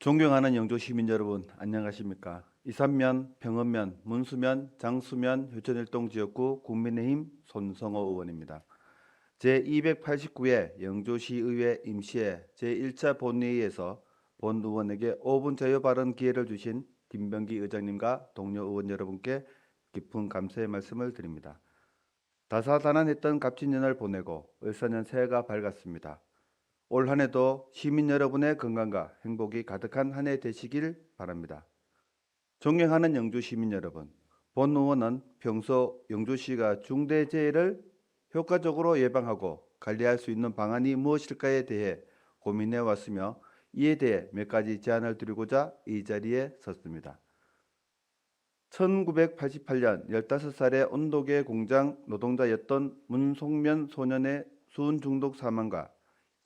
존경하는 영주 시민 여러분, 안녕하십니까? 이산면, 평읍면, 문수면, 장수면, 효천일동 지역구 국민의힘 손성호 의원입니다. 제289회 영주시의회 임시회 제1차 본회의에서 본 의원에게 5분 자유 발언 기회를 주신 김병기 의장님과 동료 의원 여러분께 깊은 감사의 말씀을 드립니다. 다사다난했던 값진 연을 보내고 을사년 새해가 밝았습니다. 올 한 해도 시민 여러분의 건강과 행복이 가득한 한 해 되시길 바랍니다. 존경하는 영주 시민 여러분, 본 의원은 평소 영주시가 중대재해를 효과적으로 예방하고 관리할 수 있는 방안이 무엇일까에 대해 고민해 왔으며 이에 대해 몇 가지 제안을 드리고자 이 자리에 섰습니다. 1988년 15살의 온도계 공장 노동자였던 문송면 소년의 수은 중독 사망과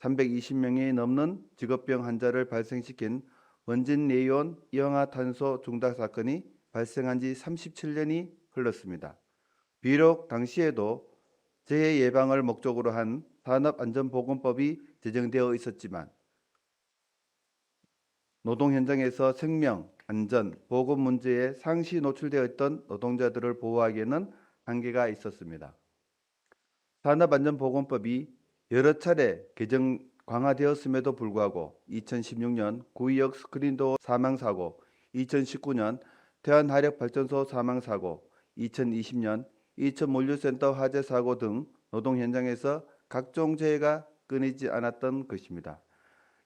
320명이 넘는 직업병 환자를 발생시킨 원진 내이온 이氧화탄소 중독 사건이 발생한 지 37년이 흘렀습니다. 비록 당시에도 재해 예방을 목적으로 한 산업안전보건법이 제정되어 있었지만 노동 현장에서 생명, 안전, 보건 문제에 상시 노출되어 있던 노동자들을 보호하기에는 한계가 있었습니다. 산업안전보건법이 여러 차례 개정 강화되었음에도 불구하고 2016년 구의역 스크린도어 사망사고, 2019년 태안화력발전소 사망사고, 2020년 이천물류센터 화재사고 등 노동 현장에서 각종 재해가 끊이지 않았던 것입니다.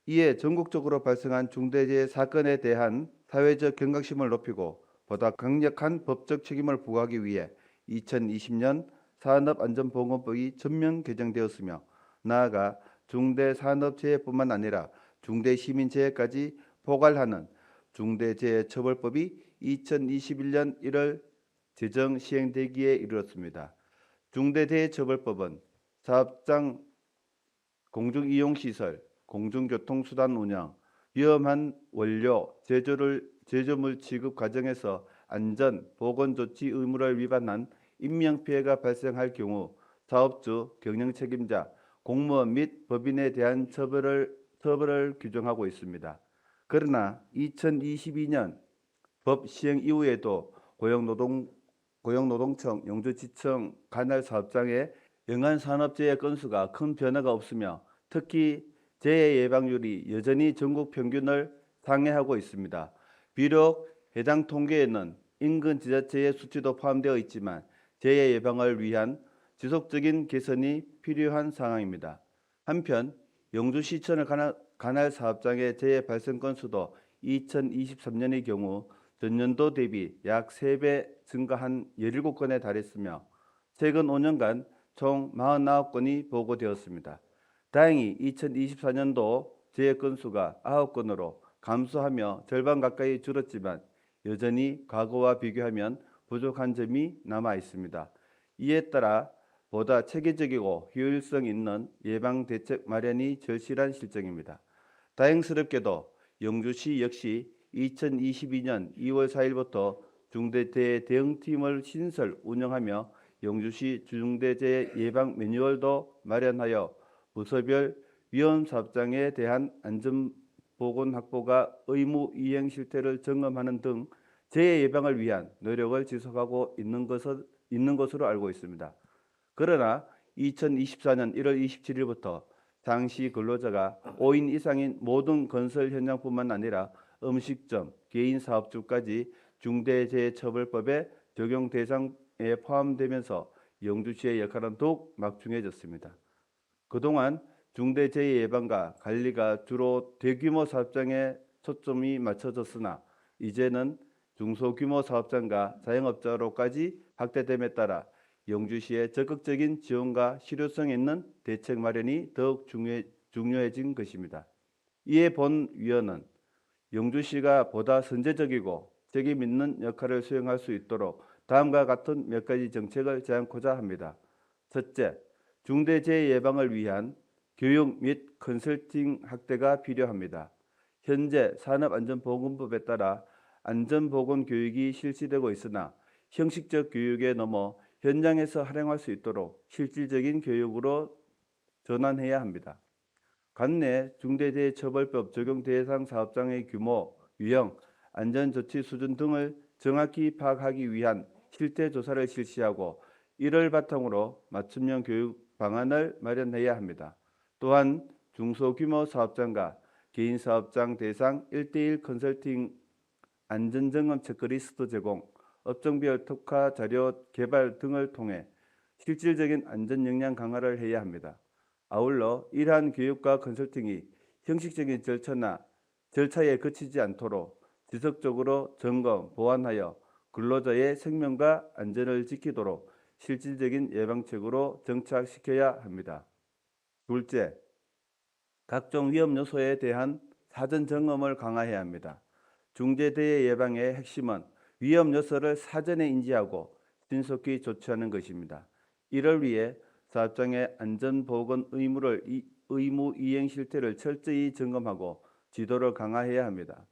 이에 전국적으로 발생한 중대재해 사건에 대한 사회적 경각심을 높이고 보다 강력한 법적 책임을 부과하기 위해 2020년 산업안전보건법이 전면 개정되었으며 나아가 중대산업재해뿐만 아니라 중대시민재해까지 포괄하는 중대재해처벌법이 2021년 1월 제정 시행되기에 이르렀습니다. 중대재해처벌법은 사업장 공중이용시설, 공중교통수단 운영, 위험한 원료, 제조물 취급 과정에서 안전, 보건조치 의무를 위반한 인명피해가 발생할 경우 사업주, 경영책임자, 공무원 및 법인에 대한 처벌을 규정하고 있습니다. 그러나 2022년 법 시행 이후에도 고용노동청, 영주지청 관할 사업장의 영안산업재해 건수가 큰 변화가 없으며 특히 재해 예방률이 여전히 전국 평균을 상회하고 있습니다. 비록 해당 통계에는 인근 지자체의 수치도 포함되어 있지만 재해 예방을 위한 지속적인 개선이 필요한 상황입니다. 한편 영주시청을 관할 사업장의 재해 발생 건수도 2023년의 경우 전년도 대비 약 3배 증가한 17건에 달했으며 최근 5년간 총 49건이 보고되었습니다. 다행히 2024년도 재해 건수가 9건으로 감소하며 절반 가까이 줄었지만 여전히 과거와 비교하면 부족한 점이 남아 있습니다. 이에 따라 보다 체계적이고 효율성 있는 예방 대책 마련이 절실한 실정입니다. 다행스럽게도 영주시 역시 2022년 2월 4일부터 중대재해 대응팀을 신설 운영하며 영주시 중대재해 예방 매뉴얼도 마련하여 부서별 위험사업장에 대한 안전보건 확보가 의무 이행 실태를 점검하는 등 재해 예방을 위한 노력을 지속하고 있는 것으로 알고 있습니다. 그러나 2024년 1월 27일부터 당시 근로자가 5인 이상인 모든 건설 현장뿐만 아니라 음식점, 개인 사업주까지 중대재해처벌법의 적용 대상에 포함되면서 영주시의 역할은 더욱 막중해졌습니다. 그동안 중대재해 예방과 관리가 주로 대규모 사업장에 초점이 맞춰졌으나 이제는 중소규모 사업장과 자영업자로까지 확대됨에 따라 영주시의 적극적인 지원과 실효성 있는 대책 마련이 더욱 중요해진 것입니다. 이에 본 위원은 영주시가 보다 선제적이고 책임 있는 역할을 수행할 수 있도록 다음과 같은 몇 가지 정책을 제안코자 합니다. 첫째, 중대재해 예방을 위한 교육 및 컨설팅 확대가 필요합니다. 현재 산업안전보건법에 따라 안전보건 교육이 실시되고 있으나 형식적 교육에 넘어 현장에서 활용할 수 있도록 실질적인 교육으로 전환해야 합니다. 관내 중대재해처벌법 적용 대상 사업장의 규모, 유형, 안전조치 수준 등을 정확히 파악하기 위한 실태조사를 실시하고 이를 바탕으로 맞춤형 교육 방안을 마련해야 합니다. 또한 중소규모 사업장과 개인 사업장 대상 1대1 컨설팅 안전점검 체크리스트 제공, 업종별 특화 자료 개발 등을 통해 실질적인 안전 역량 강화를 해야 합니다. 아울러 이러한 교육과 컨설팅이 형식적인 절차에 그치지 않도록 지속적으로 점검, 보완하여 근로자의 생명과 안전을 지키도록 실질적인 예방책으로 정착시켜야 합니다. 둘째, 각종 위험 요소에 대한 사전 점검을 강화해야 합니다. 중대재해 예방의 핵심은 위험 요소를 사전에 인지하고 신속히 조치하는 것입니다. 이를 위해 사업장의 안전보건 의무 이행 실태를 철저히 점검하고 지도를 강화해야 합니다.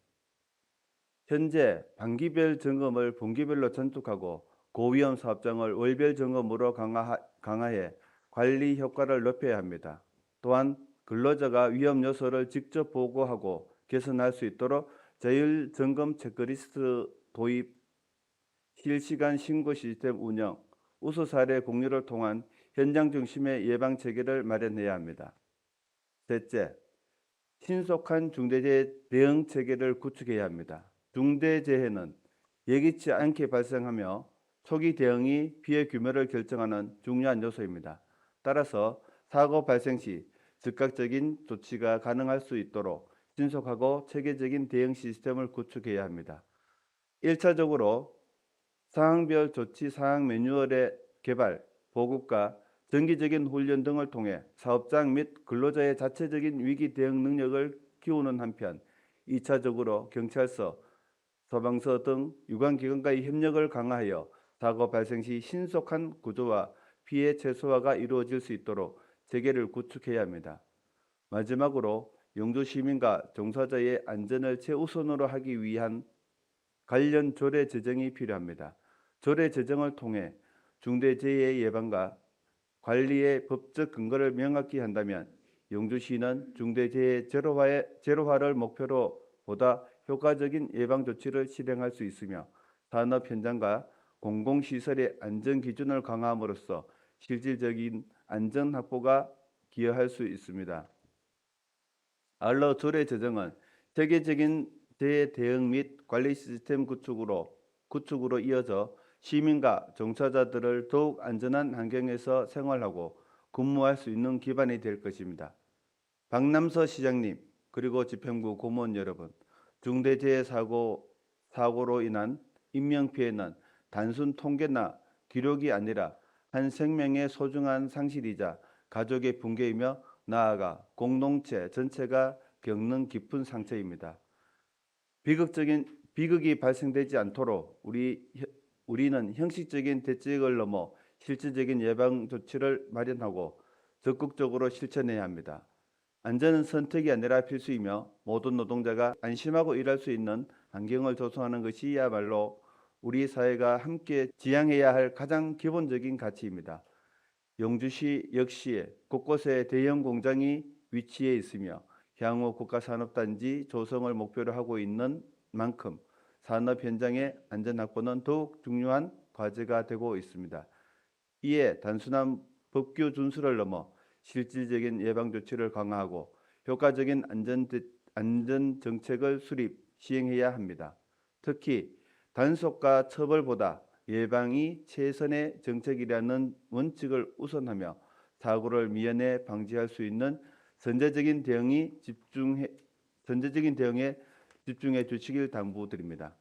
현재 반기별 점검을 분기별로 전tuk하고 고위험 사업장을 월별 점검으로 강화해 관리 효과를 높여야 합니다. 또한 근로자가 위험 요소를 직접 보고하고 개선할 수 있도록 자율 점검 체크리스트 도입, 실시간 신고 시스템 운영, 우수 사례 공유를 통한 현장 중심의 예방 체계를 마련해야 합니다. 셋째, 신속한 중대재해 대응 체계를 구축해야 합니다. 중대재해는 예기치 않게 발생하며 초기 대응이 피해 규모를 결정하는 중요한 요소입니다. 따라서 사고 발생 시 즉각적인 조치가 가능할 수 있도록 신속하고 체계적인 대응 시스템을 구축해야 합니다. 1차적으로 상황별 조치 사항 매뉴얼의 개발, 보급과 정기적인 훈련 등을 통해 사업장 및 근로자의 자체적인 위기 대응 능력을 키우는 한편 2차적으로 경찰서, 소방서 등 유관기관과의 협력을 강화하여 사고 발생 시 신속한 구조와 피해 최소화가 이루어질 수 있도록 체계를 구축해야 합니다. 마지막으로 영주 시민과 종사자의 안전을 최우선으로 하기 위한 관련 조례 제정이 필요합니다. 조례 제정을 통해 중대재해 예방과 관리의 법적 근거를 명확히 한다면 영주시는 중대재해 제로화를 목표로 보다 효과적인 예방 조치를 실행할 수 있으며 산업 현장과 공공시설의 안전 기준을 강화함으로써 실질적인 안전 확보가 기여할 수 있습니다. 알러 조례 제정은 세계적인 재해 대응 및 관리 시스템 구축으로 이어져 시민과 종사자들을 더욱 안전한 환경에서 생활하고 근무할 수 있는 기반이 될 것입니다. 박남서 시장님, 그리고 집행부 공무원 여러분, 사고로 인한 인명피해는 단순 통계나 기록이 아니라 한 생명의 소중한 상실이자 가족의 붕괴이며 나아가 공동체 전체가 겪는 깊은 상처입니다. 비극이 발생되지 않도록 우리는 형식적인 대책을 넘어 실질적인 예방 조치를 마련하고 적극적으로 실천해야 합니다. 안전은 선택이 아니라 필수이며 모든 노동자가 안심하고 일할 수 있는 환경을 조성하는 것이야말로 우리 사회가 함께 지향해야 할 가장 기본적인 가치입니다. 영주시 역시 곳곳에 대형 공장이 위치해 있으며 향후 국가산업단지 조성을 목표로 하고 있는 만큼 산업 현장의 안전 확보는 더욱 중요한 과제가 되고 있습니다. 이에 단순한 법규 준수를 넘어 실질적인 예방 조치를 강화하고 효과적인 안전 정책을 시행해야 합니다. 특히 단속과 처벌보다 예방이 최선의 정책이라는 원칙을 우선하며 사고를 미연에 방지할 수 있는 선제적인 대응에 집중해 주시길 당부드립니다.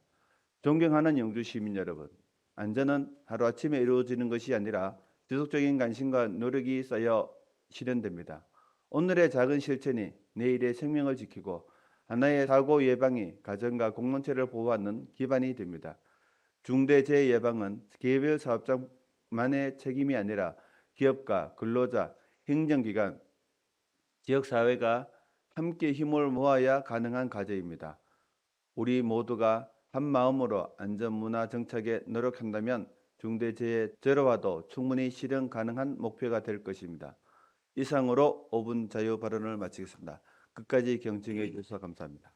존경하는 영주 시민 여러분, 안전은 하루아침에 이루어지는 것이 아니라 지속적인 관심과 노력이 쌓여 실현됩니다. 오늘의 작은 실천이 내일의 생명을 지키고 하나의 사고 예방이 가정과 공동체를 보호하는 기반이 됩니다. 중대재해 예방은 개별 사업장만의 책임이 아니라 기업가, 근로자, 행정기관, 지역사회가 함께 힘을 모아야 가능한 과제입니다. 우리 모두가 한 마음으로 안전문화 정착에 노력한다면 중대재해 제로화도 충분히 실현 가능한 목표가 될 것입니다. 이상으로 5분 자유 발언을 마치겠습니다. 끝까지 경청해 주셔서 감사합니다.